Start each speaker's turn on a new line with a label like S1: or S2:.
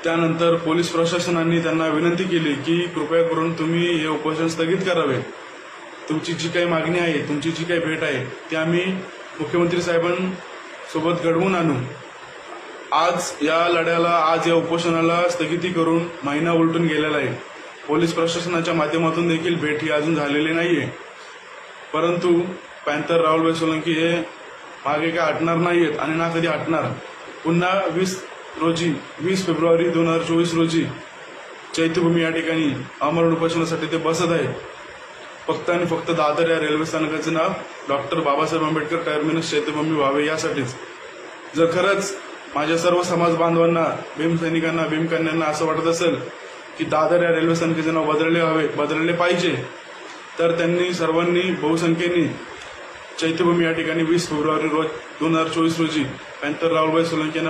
S1: त्यानंतर पोलीस प्रशासनाने त्यांना विनंती केली की कृपया करून तुम्ही हे उपोषण स्थगित करावे. तुमची जी काही मागणी आहे, तुमची जी काही भेट आहे ती आम्ही मुख्यमंत्री साहेबांसोबत घडवून आणू. आज या उपोषणाला स्थगिती करून महिना उलटून गेलेला आहे. पोलीस प्रशासनाच्या माध्यमातून देखील भेट ही अजून झालेली नाहीये. परंतु पॅन्थर राहुलभाई सोलंकी हे मागे काय हटणार नाहीयेत आणि ना कधी हटणार. पुन्हा 20 फेब्रुवारी 2024 रोजी चैत्यभूमी या ठिकाणी आमरण उपोषणासाठी ते बसत आहेत. फक्त आणि फक्त दादर या रेल्वे स्थानकाचे नाव डॉक्टर बाबासाहेब आंबेडकर टर्मिनस चैत्यभूमी व्हावे यासाठीच. जर खरंच माझ्या सर्व समाज बांधवांना, भीमसैनिकांना, भीमकन्यांना असं वाटत असेल की दादर या रेल्वे स्थानकाचे नाव बदलले पाहिजे, तर त्यांनी सर्वांनी बहुसंख्येने चैत्यभूमी या ठिकाणी 20 फेब्रुवारी 2024 रोजी पॅन्थर राहुलभाई सोलंकी यांना